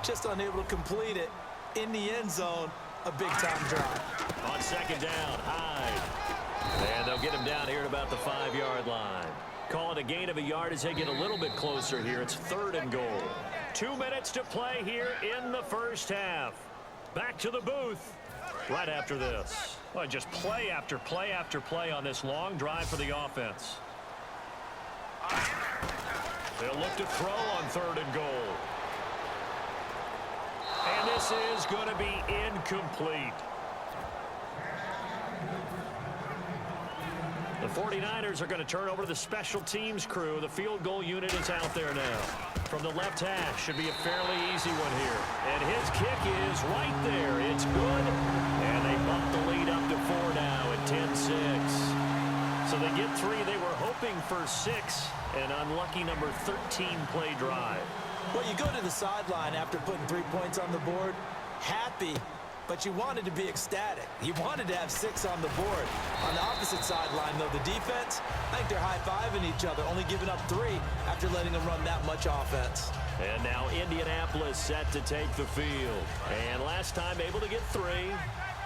just unable to complete it. In the end zone, a big-time drive. On second down, Hyde. And they'll get him down here at about the 5-yard line. Call it a gain of a yard as they get a little bit closer here. It's 3rd and goal. 2 minutes to play here in the first half. Back to the booth right after this. Well, just play after play after play on this long drive for the offense. They'll look to throw on 3rd and goal. And this is going to be incomplete. The 49ers are going to turn over to the special teams crew. The field goal unit is out there now. From the left hash, should be a fairly easy one here. And his kick is right there. It's good. And they bump the lead up to 4 now at 10-6. So they get 3. They were hoping for 6. An unlucky number 13 play drive. Well, you go to the sideline after putting 3 points on the board, happy, but you wanted to be ecstatic. You wanted to have 6 on the board. On the opposite sideline, though, the defense, I think they're high-fiving each other, only giving up 3 after letting them run that much offense. And now Indianapolis set to take the field. And last time able to get 3.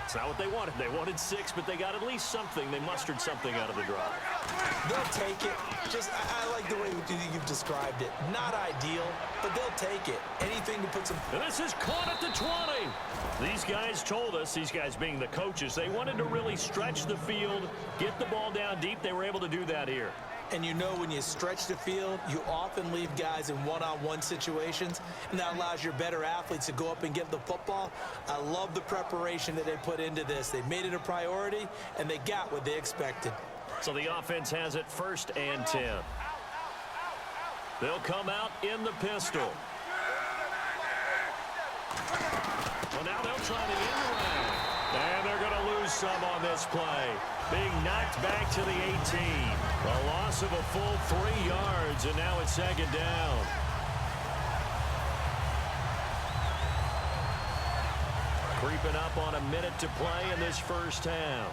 It's not what they wanted. They wanted 6, but they got at least something. They mustered something out of the drive. They'll take it. I like the way you've described it. Not ideal, but they'll take it. Anything to put some... And this is caught at the 20. These guys told us, these guys being the coaches, they wanted to really stretch the field, get the ball down deep. They were able to do that here. And you know when you stretch the field, you often leave guys in one-on-one situations, and that allows your better athletes to go up and get the football. I love the preparation that they put into this. They made it a priority, and they got what they expected. So the offense has it 1st and 10. They'll come out in the pistol. Well, now they'll try the end around. And they're going to lose some on this play. Being knocked back to the 18. A loss of a full 3 yards, and now it's 2nd down. Creeping up on a minute to play in this first half.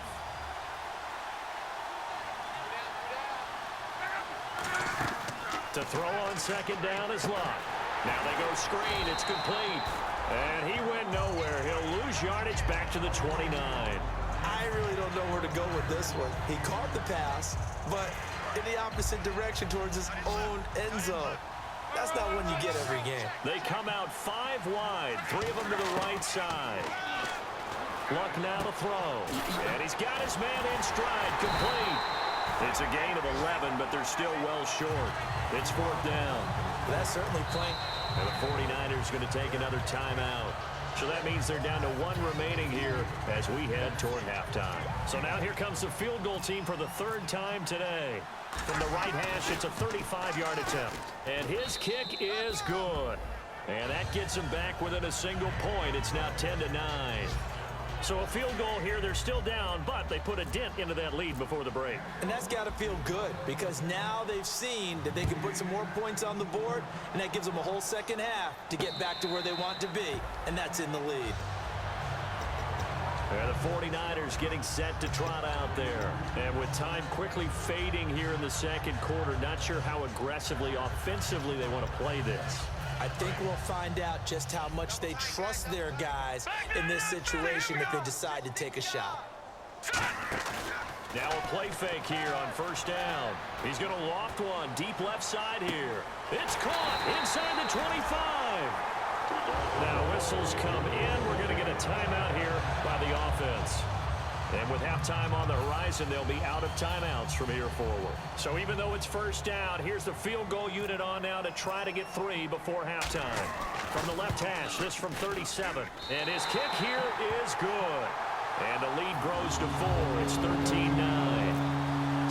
To throw on 2nd down is Locke. Now they go screen. It's complete. And he went nowhere. He'll lose yardage back to the 29. I really don't know where to go with this one. He caught the pass, but in the opposite direction towards his own end zone. That's not one you get every game. They come out 5 wide, 3 of them to the right side. Luck now to throw. And he's got his man in stride, complete. It's a gain of 11, but they're still well short. It's 4th down. That's certainly playing. And the 49ers going to take another timeout. So that means they're down to 1 remaining here as we head toward halftime. So now here comes the field goal team for the 3rd time today. From the right hash, it's a 35-yard attempt. And his kick is good. And that gets him back within a single point. It's now 10-9. So a field goal here. They're still down, but they put a dent into that lead before the break. And that's got to feel good because now they've seen that they can put some more points on the board, and that gives them a whole second half to get back to where they want to be, and that's in the lead. And the 49ers getting set to trot out there. And with time quickly fading here in the 2nd quarter, not sure how aggressively, offensively they want to play this. I think we'll find out just how much they trust their guys in this situation if they decide to take a shot. Now a play fake here on 1st down. He's going to loft one deep left side here. It's caught inside the 25. Now whistles come in. We're going to get a timeout here by the offense. And with halftime on the horizon, they'll be out of timeouts from here forward. So even though it's 1st down, here's the field goal unit on now to try to get 3 before halftime. From the left hash, this from 37. And his kick here is good. And the lead grows to 4. It's 13-9.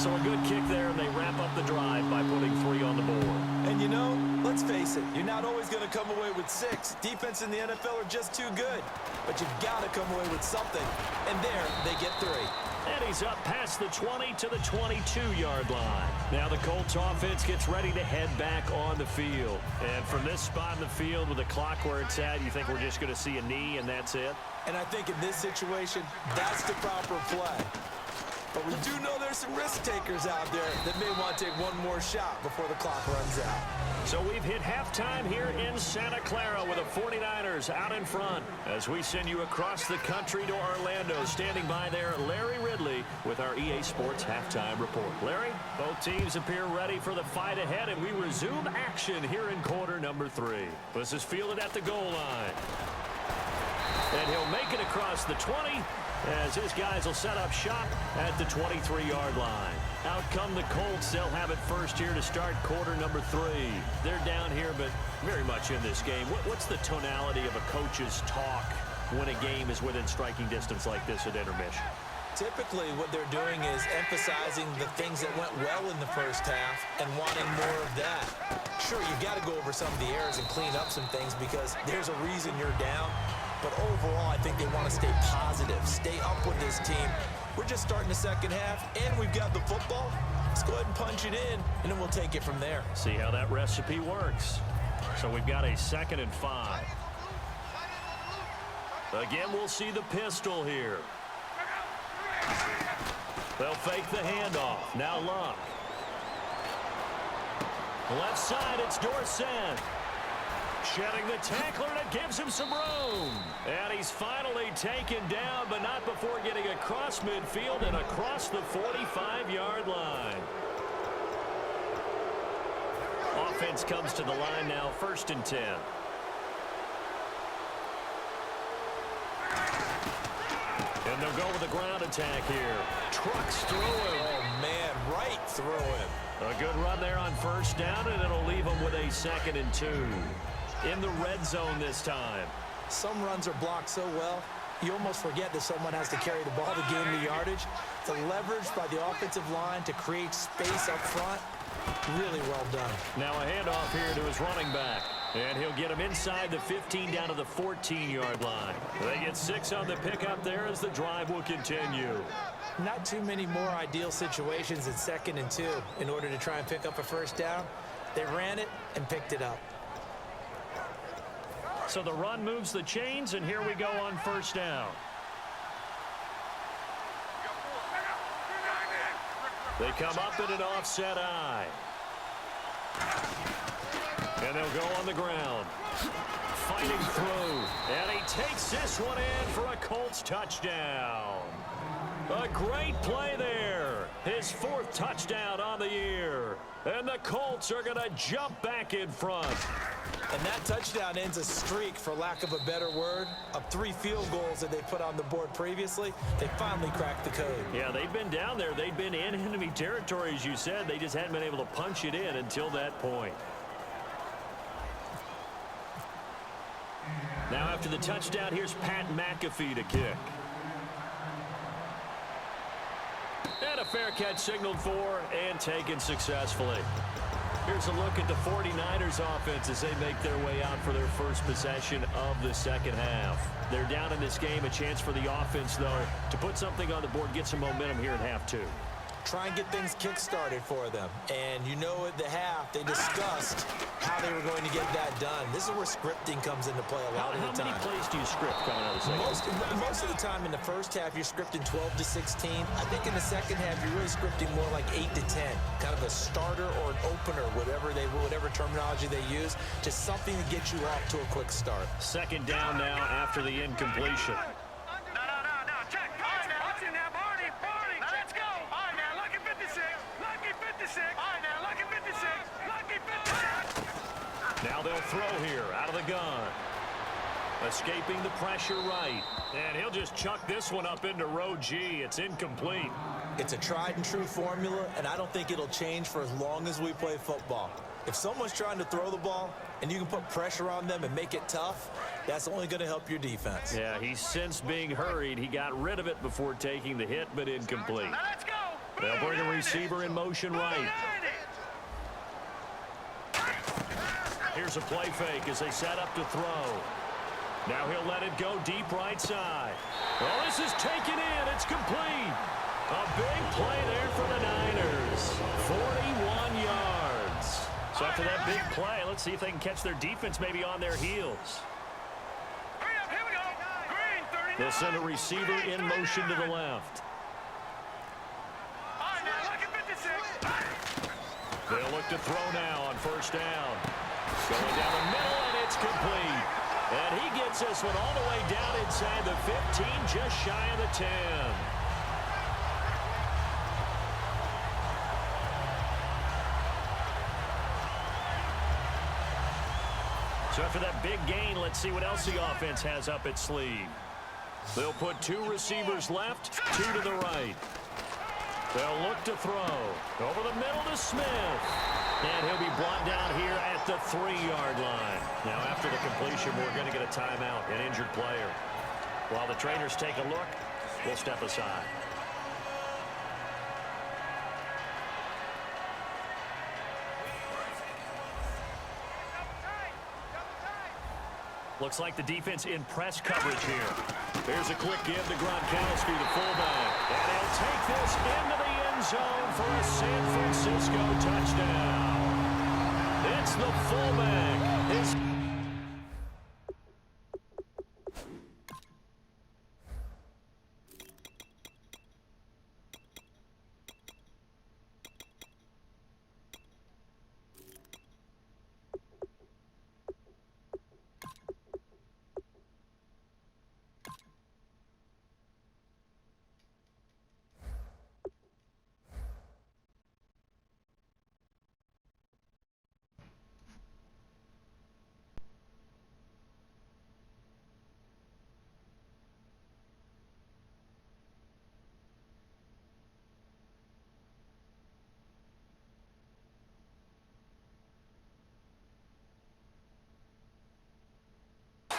So a good kick there, and they wrap up the drive by putting 3 on the board. And you know, let's face it, you're not always going to come away with 6. Defense in the NFL are just too good. But you've got to come away with something. And there, they get 3. And he's up past the 20 to the 22-yard line. Now the Colts offense gets ready to head back on the field. And from this spot in the field with the clock where it's at, you think we're just going to see a knee and that's it? And I think in this situation, that's the proper play. But we do know there's some risk takers out there that may want to take one more shot before the clock runs out. So we've hit halftime here in Santa Clara with the 49ers out in front. As we send you across the country to Orlando, standing by there, Larry Ridley with our EA Sports Halftime Report. Larry, both teams appear ready for the fight ahead, and we resume action here in quarter number 3. This is fielded at the goal line. And he'll make it across the 20 as his guys will set up shop at the 23-yard line. Out come the Colts. They'll have it first here to start quarter number 3. They're down here, but very much in this game. What's the tonality of a coach's talk when a game is within striking distance like this at intermission? Typically, what they're doing is emphasizing the things that went well in the first half and wanting more of that. Sure, you got to go over some of the errors and clean up some things because there's a reason you're down. But overall, I think they want to stay positive, stay up with this team. We're just starting the second half, and we've got the football. Let's go ahead and punch it in, and then we'll take it from there. See how that recipe works. So we've got a 2nd and 5. Again, we'll see the pistol here. They'll fake the handoff. Now Luck. Left side, it's Dorsett. Shedding the tackler, and it gives him some room. And he's finally taken down, but not before getting across midfield and across the 45-yard line. Offense comes to the line now, 1st and 10. And they'll go with a ground attack here. Trucks through him. Oh, man, right through him. A good run there on 1st down, and it'll leave them with a 2nd and 2. In the red zone this time. Some runs are blocked so well, you almost forget that someone has to carry the ball to gain the yardage. The leverage by the offensive line to create space up front, really well done. Now a handoff here to his running back. And he'll get him inside the 15 down to the 14-yard line. They get 6 on the pickup there as the drive will continue. Not too many more ideal situations in 2nd and 2 in order to try and pick up a 1st down. They ran it and picked it up. So the run moves the chains, and here we go on 1st down. They come up in an offset eye. And they'll go on the ground. Fighting through. And he takes this one in for a Colts touchdown. A great play there. His 4th touchdown on the year. And the Colts are going to jump back in front. And that touchdown ends a streak, for lack of a better word, of 3 field goals that they put on the board previously. They finally cracked the code. Yeah, they've been down there. They've been in enemy territory, as you said. They just hadn't been able to punch it in until that point. Now after the touchdown, here's Pat McAfee to kick. And a fair catch signaled for and taken successfully. Here's a look at the 49ers offense as they make their way out for their first possession of the second half. They're down in this game. A chance for the offense, though, to put something on the board, get some momentum here in half 2. Try and get things kick-started for them. And you know at the half, they discussed how they were going to get that done. This is where scripting comes into play a lot of the time. How many plays do you script coming out of the second? Most of the time in the first half, you're scripting 12 to 16. I think in the second half, you're really scripting more like 8 to 10. Kind of a starter or an opener, whatever terminology they use. Just something to get you off to a quick start. 2nd down now after the incompletion. Now they'll throw here out of the gun. Escaping the pressure right. And he'll just chuck this one up into row G. It's incomplete. It's a tried and true formula, and I don't think it'll change for as long as we play football. If someone's trying to throw the ball and you can put pressure on them and make it tough, that's only going to help your defense. Yeah, he's since being hurried. He got rid of it before taking the hit, but incomplete. Let's go. They'll bring a receiver in motion right. Here's a play fake as they set up to throw. Now he'll let it go deep right side. Oh, this is taken in. It's complete. A big play there for the Niners. 41 yards. So after that big play, let's see if they can catch their defense maybe on their heels. Here we go. Green, 39. They'll send a receiver in motion to the left. They'll look to throw now on first down. Going down the middle, and it's complete. And he gets this one all the way down inside the 15, just shy of the 10. So after that big gain, let's see what else the offense has up its sleeve. They'll put two receivers left, two to the right. They'll look to throw. Over the middle to Smith. And he'll be brought down here at the 3-yard line. Now, after the completion, we're going to get a timeout, an injured player. While the trainers take a look, we'll step aside. Looks like the defense in press coverage here. There's a quick give to Gronkowski, the fullback. And he'll take this into the end zone for a San Francisco touchdown. It's the fullback.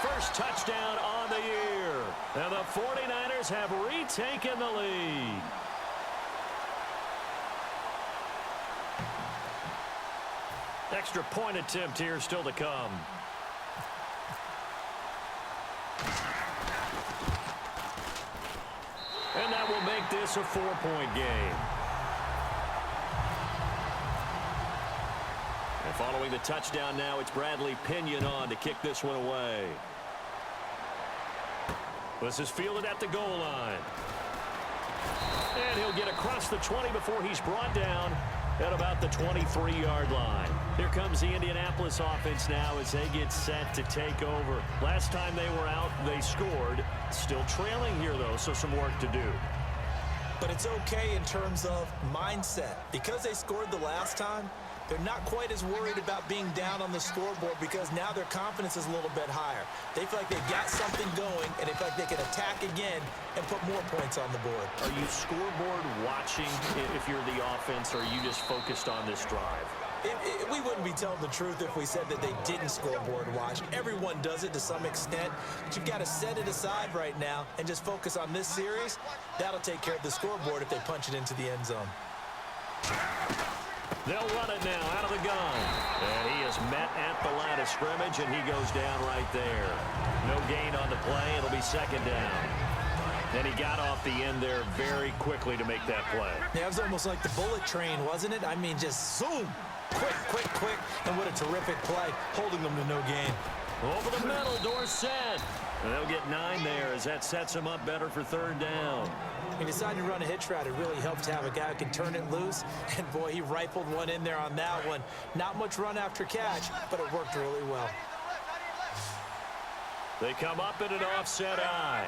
First touchdown on the year. And the 49ers have retaken the lead. Extra point attempt here still to come. And that will make this a 4-point game. And following the touchdown now, it's Bradley Pinion on to kick this one away. This is fielded at the goal line. And he'll get across the 20 before he's brought down at about the 23-yard line. Here comes the Indianapolis offense now as they get set to take over. Last time they were out, they scored. Still trailing here, though, so some work to do. But it's okay in terms of mindset. Because they scored the last time, they're not quite as worried about being down on the scoreboard because now their confidence is a little bit higher. They feel like they've got something going, and they feel like they can attack again and put more points on the board. Are you scoreboard watching if you're the offense, or are you just focused on this drive? We wouldn't be telling the truth if we said that they didn't scoreboard watch. Everyone does it to some extent, but you've got to set it aside right now and just focus on this series. That'll take care of the scoreboard if they punch it into the end zone. They'll run it now out of the gun. And he is met at the line of scrimmage, and he goes down right there. No gain on the play. It'll be second down. And he got off the end there very quickly to make that play. Yeah, it was almost like the bullet train, wasn't it? I mean, just zoom. Quick, quick, quick. And what a terrific play, holding them to no gain. Over the middle, Dorsett. And they'll get 9 there as that sets them up better for third down. He decided to run a hitch route. It really helped to have a guy who can turn it loose. And, boy, he rifled one in there on that one. Not much run after catch, but it worked really well. They come up in an offset eye.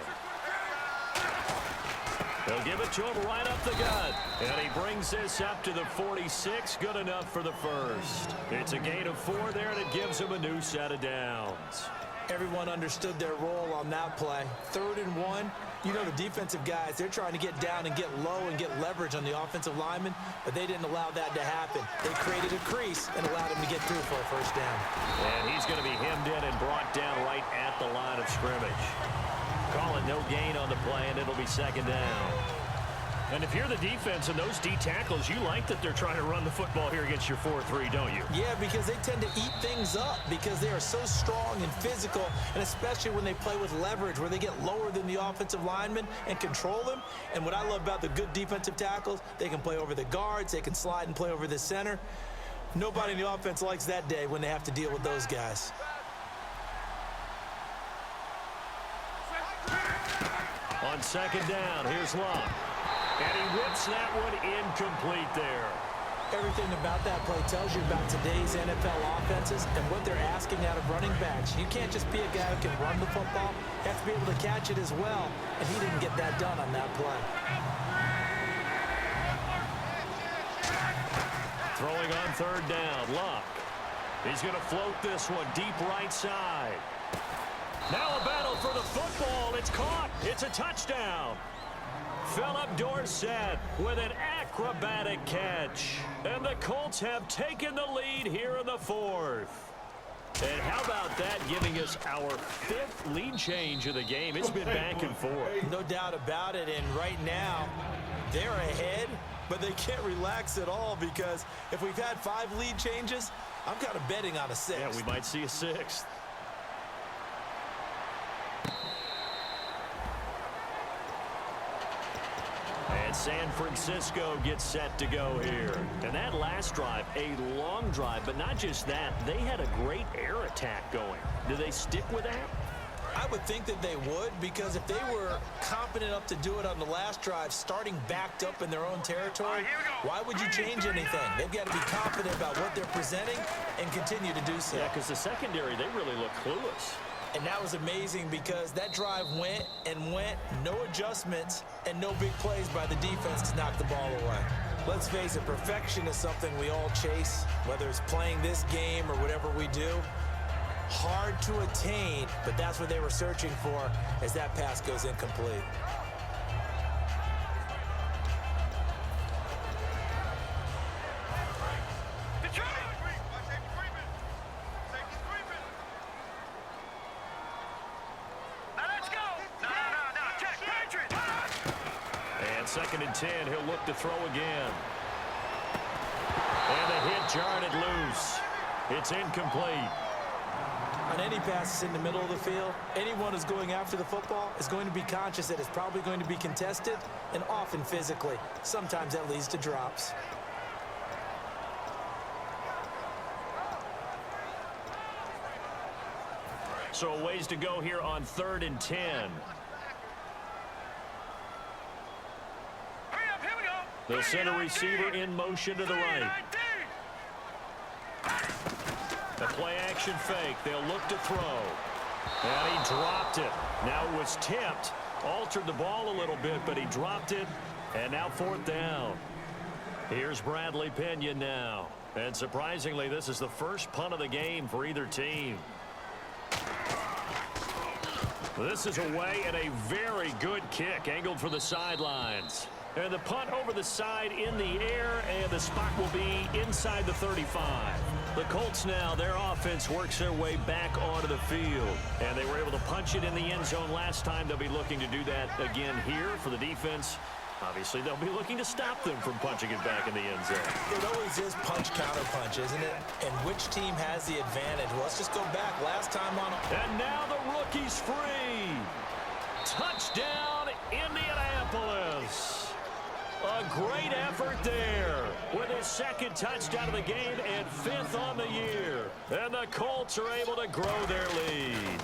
They'll give it to him right up the gut. And he brings this up to the 46. Good enough for the first. It's a gain of 4 there, and it gives him a new set of downs. Everyone understood their role on that play. 3rd and 1. You know the defensive guys, they're trying to get down and get low and get leverage on the offensive lineman, but they didn't allow that to happen. They created a crease and allowed him to get through for a first down. And he's going to be hemmed in and brought down right at the line of scrimmage. Call it no gain on the play, and it'll be second down. And if you're the defense and those D tackles, you like that they're trying to run the football here against your 4-3, don't you? Yeah, because they tend to eat things up because they are so strong and physical, and especially when they play with leverage where they get lower than the offensive lineman and control them. And what I love about the good defensive tackles, they can play over the guards, they can slide and play over the center. Nobody in the offense likes that day when they have to deal with those guys. On second down, here's Love. And he whips that one incomplete there. Everything about that play tells you about today's NFL offenses and what they're asking out of running backs. You can't just be a guy who can run the football. You have to be able to catch it as well, and he didn't get that done on that play. Throwing on third down, Luck. He's going to float this one deep right side. Now a battle for the football. It's caught. It's a touchdown. Philip Dorsett with an acrobatic catch. And the Colts have taken the lead here in the fourth. And how about that giving us our fifth lead change of the game? It's been back and forth. No doubt about it. And right now, they're ahead, but they can't relax at all because if we've had 5 lead changes, I'm kind of betting on a 6th. Yeah, we might see a 6th. And San Francisco gets set to go here. And that last drive, a long drive, but not just that. They had a great air attack going. Do they stick with that? I would think that they would, because if they were confident enough to do it on the last drive, starting backed up in their own territory, why would you change anything? They've got to be confident about what they're presenting and continue to do so. Yeah, because the secondary, they really look clueless. And that was amazing because that drive went and went, no adjustments, and no big plays by the defense to knock the ball away. Let's face it, perfection is something we all chase, whether it's playing this game or whatever we do. Hard to attain, but that's what they were searching for as that pass goes incomplete. And 2nd and 10, he'll look to throw again. And the hit jarred it loose. It's incomplete. On any passes in the middle of the field, anyone who's going after the football is going to be conscious that it's probably going to be contested and often physically. Sometimes that leads to drops. So a ways to go here on 3rd and 10. The center receiver in motion to the right. The play action fake. They'll look to throw. And he dropped it. Now it was tipped. Altered the ball a little bit, but he dropped it. And now 4th down. Here's Bradley Pinion now. And surprisingly, this is the first punt of the game for either team. This is away and a very good kick angled for the sidelines. And the punt over the side in the air, and the spot will be inside the 35. The Colts now, their offense works their way back onto the field. And they were able to punch it in the end zone last time. They'll be looking to do that again here for the defense. Obviously, they'll be looking to stop them from punching it back in the end zone. It always is punch-counter-punch, isn't it? And which team has the advantage? Well, let's just go back. Last time on... And now the rookie's free. Touchdown, Indianapolis. A great effort there with his 2nd touchdown of the game and 5th on the year. And the Colts are able to grow their lead.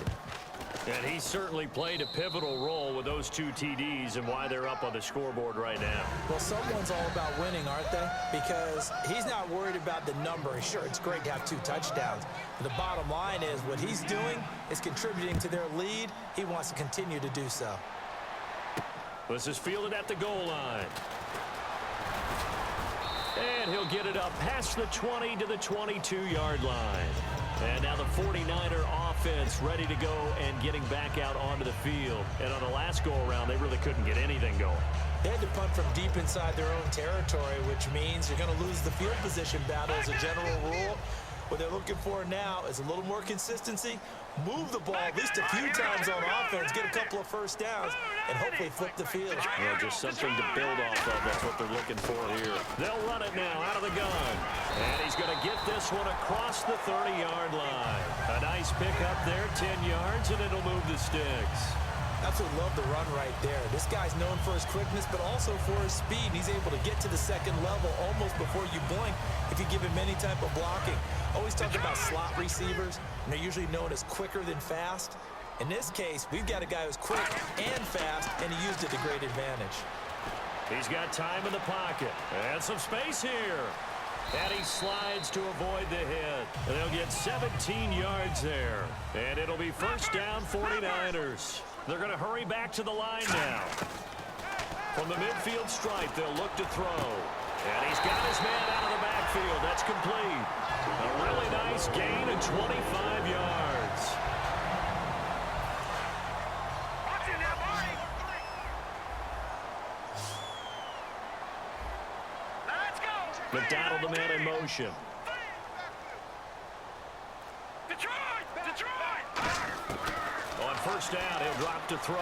And he certainly played a pivotal role with those 2 TDs and why they're up on the scoreboard right now. Well, someone's all about winning, aren't they? Because he's not worried about the number. Sure, it's great to have 2 touchdowns. But the bottom line is what he's doing is contributing to their lead. He wants to continue to do so. This is fielded at the goal line. And he'll get it up past the 20 to the 22-yard line. And now the 49er offense ready to go and getting back out onto the field. And on the last go-around, they really couldn't get anything going. They had to punt from deep inside their own territory, which means you're going to lose the field position battle as a general rule. What they're looking for now is a little more consistency, move the ball at least a few times on offense, get a couple of first downs, and hopefully flip the field. Yeah, just something to build off of. That's what they're looking for here. They'll run it now out of the gun. And he's going to get this one across the 30-yard line. A nice pickup there, 10 yards, and it'll move the sticks. Absolutely love the run right there. This guy's known for his quickness, but also for his speed. He's able to get to the 2nd level almost before you blink if you give him any type of blocking. Always talk about slot receivers, and they're usually known as quicker than fast. In this case, we've got a guy who's quick and fast, and he used it to great advantage. He's got time in the pocket and some space here. And he slides to avoid the hit. And they'll get 17 yards there. And it'll be first down 49ers. They're going to hurry back to the line now. From the midfield stripe, they'll look to throw. And he's got his man out of the backfield. That's complete. A really nice gain of 25 yards. Watch it now, boy. Let's go. McDonald, the man in motion. Detroit! On first down, he'll drop to throw.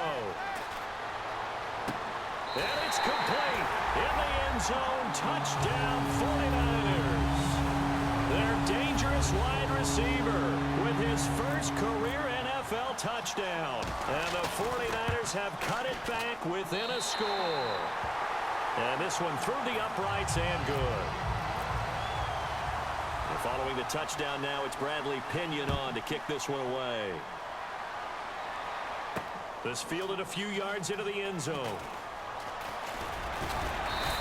And it's complete. In the end zone, touchdown 49ers. Their dangerous wide receiver with his first career NFL touchdown. And the 49ers have cut it back within a score. And this one through the uprights and good. And following the touchdown now, it's Bradley Pinion on to kick this one away. This fielded a few yards into the end zone.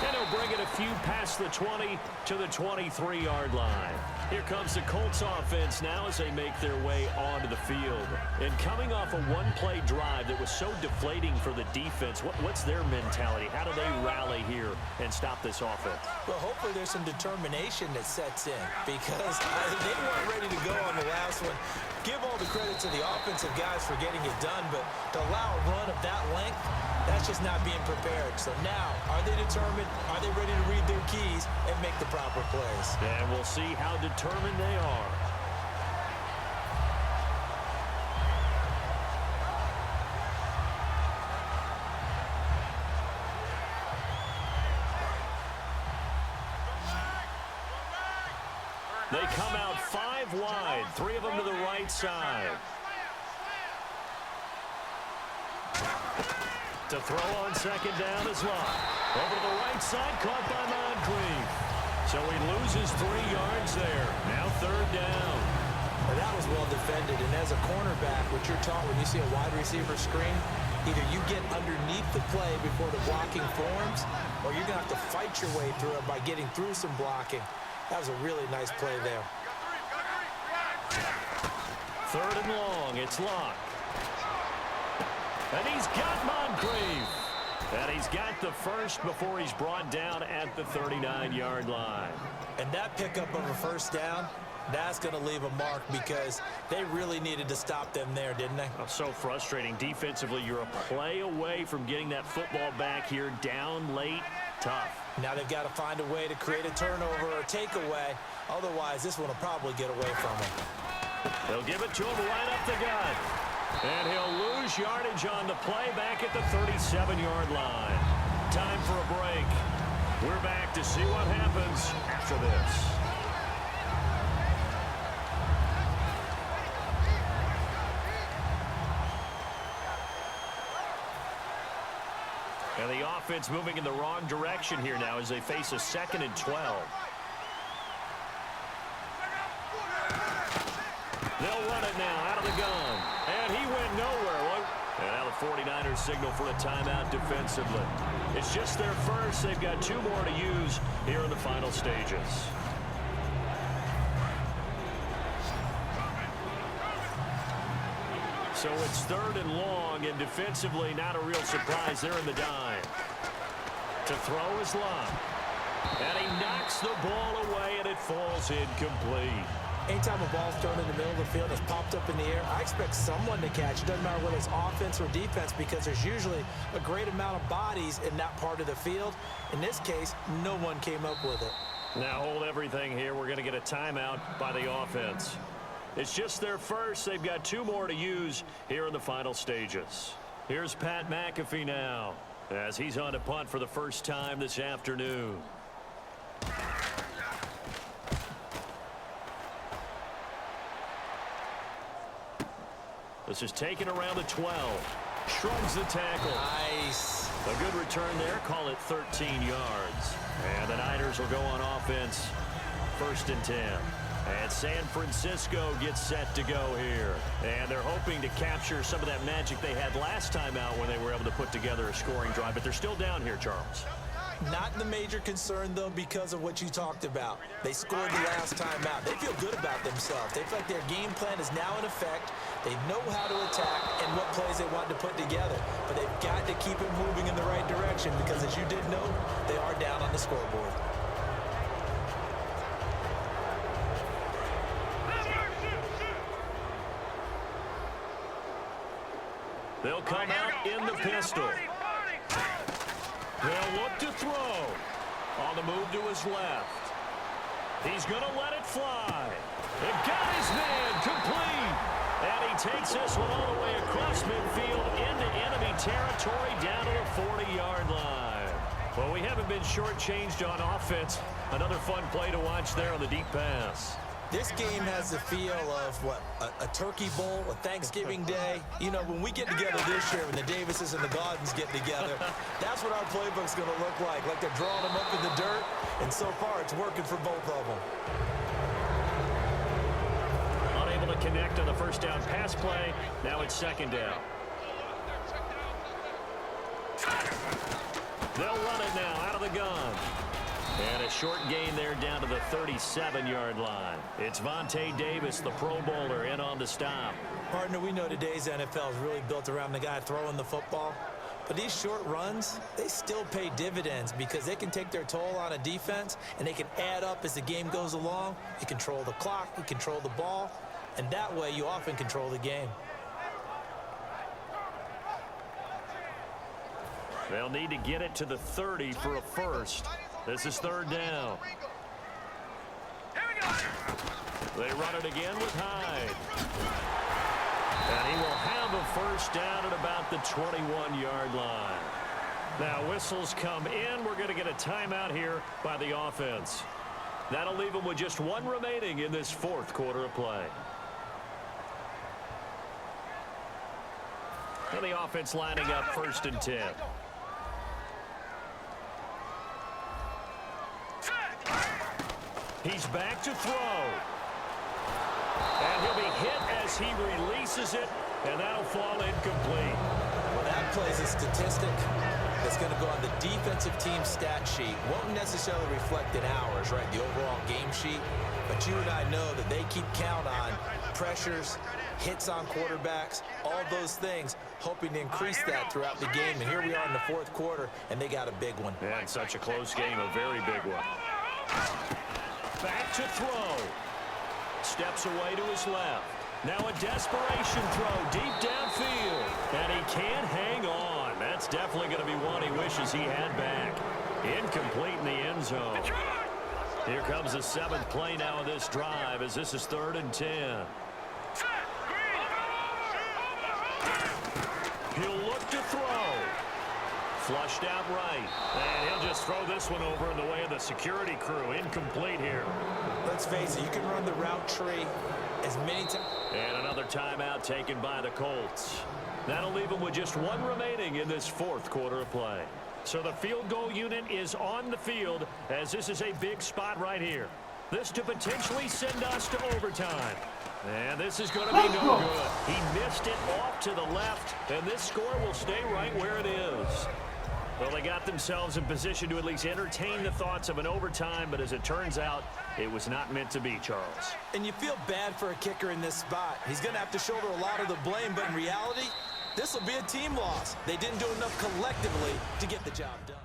And he'll bring it a few past the 20 to the 23-yard line. Here comes the Colts offense now as they make their way onto the field. And coming off a one-play drive that was so deflating for the defense, what's their mentality? How do they rally here and stop this offense? Well, hopefully there's some determination that sets in because they weren't ready to go on the last one. Give all the credit to the offensive guys for getting it done, but to allow a run of that length, that's just not being prepared. So now, are they determined? Are they ready to read their keys and make the proper plays? And we'll see how determined they are. They come out 5 wide, 3 of them to the right side. To throw on second down is Locke. Over to the right side, caught by Moncrief. So he loses 3 yards there. Now third down. Well, that was well defended, and as a cornerback, what you're taught when you see a wide receiver screen, either you get underneath the play before the blocking forms, or you're going to have to fight your way through it by getting through some blocking. That was a really nice play there. Third and long, it's Locke. And he's got Moncrief. And he's got the first before he's brought down at the 39-yard line. And that pickup of a first down, that's going to leave a mark because they really needed to stop them there, didn't they? Oh, so frustrating. Defensively, you're a play away from getting that football back here down late. Tough. Now they've got to find a way to create a turnover or takeaway. Otherwise, this one will probably get away from them. They'll give it to him right up the gut. And he'll lose yardage on the play back at the 37-yard line. Time for a break. We're back to see what happens after this. And the offense moving in the wrong direction here now as they face a 2nd and 12. They'll run it now out of the gun. And he went nowhere. And now the 49ers signal for a timeout defensively. It's just their first. They've got 2 more to use here in the final stages. So it's 3rd and long, and defensively not a real surprise there in the dime. To throw is Locke. And he knocks the ball away, and it falls incomplete. Anytime a ball's thrown in the middle of the field, it's popped up in the air, I expect someone to catch. It doesn't matter whether it's offense or defense because there's usually a great amount of bodies in that part of the field. In this case, no one came up with it. Now hold everything here. We're going to get a timeout by the offense. It's just their first. They've got 2 more to use here in the final stages. Here's Pat McAfee now as he's on to punt for the first time this afternoon. This is taken around the 12. Shrugs the tackle. Nice. A good return there. Call it 13 yards. And the Niners will go on offense. 1st and 10. And San Francisco gets set to go here. And they're hoping to capture some of that magic they had last time out when they were able to put together a scoring drive. But they're still down here, Charles. Not the major concern, though, because of what you talked about. They scored the last time out. They feel good about themselves. They feel like their game plan is now in effect. They know how to attack and what plays they want to put together. But they've got to keep it moving in the right direction because, as you did know, they are down on the scoreboard. They'll come out in the pistol. They'll look to throw. On the move to his left. He's going to let it fly. It got his man complete. And he takes this one all the way across midfield into enemy territory down to the 40-yard line. Well, we haven't been shortchanged on offense. Another fun play to watch there on the deep pass. This game has the feel of, what, a turkey bowl, a Thanksgiving day. You know, when we get together this year, when the Davises and the Gaudens get together, that's what our playbook's going to look like they're drawing them up in the dirt, and so far it's working for both of them. Unable to connect on the first down pass play. Now it's second down. They'll run it now out of the gun. And a short gain there down to the 37-yard line. It's Vontae Davis, the Pro Bowler, in on the stop. Partner, we know today's NFL is really built around the guy throwing the football. But these short runs, they still pay dividends because they can take their toll on a defense, and they can add up as the game goes along. You control the clock, you control the ball, and that way you often control the game. They'll need to get it to the 30 for a first. This is third down. They run it again with Hyde. And he will have a first down at about the 21-yard line. Now whistles come in. We're going to get a timeout here by the offense. That'll leave them with just one remaining in this fourth quarter of play. And the offense lining up first and 10. He's back to throw. And he'll be hit as he releases it, and that'll fall incomplete. Well, that plays a statistic that's going to go on the defensive team stat sheet. Won't necessarily reflect in ours, right, the overall game sheet. But you and I know that they keep count on pressures, hits on quarterbacks, all those things, hoping to increase that throughout the game. And here we are in the fourth quarter, and they got a big one. Yeah, and such a close game, a very big one. Back to throw. Steps away to his left. Now a desperation throw deep downfield. And he can't hang on. That's definitely going to be one he wishes he had back. Incomplete in the end zone. Here comes the seventh play now of this drive as this is 3rd and 10. He'll look to throw. Flushed out right. And he'll just throw this one over in the way of the security crew. Incomplete here. Let's face it, you can run the route tree as many times. And another timeout taken by the Colts. That'll leave them with just one remaining in this fourth quarter of play. So the field goal unit is on the field as this is a big spot right here. This to potentially send us to overtime. And this is going to be no good. He missed it off to the left, and this score will stay right where it is. Well, they got themselves in position to at least entertain the thoughts of an overtime, but as it turns out, it was not meant to be, Charles. And you feel bad for a kicker in this spot. He's going to have to shoulder a lot of the blame, but in reality, this will be a team loss. They didn't do enough collectively to get the job done.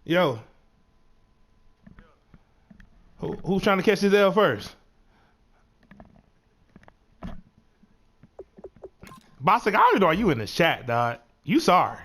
Yo, who's trying to catch his L first? Bossick, I already know you in the chat, dog. You sorry.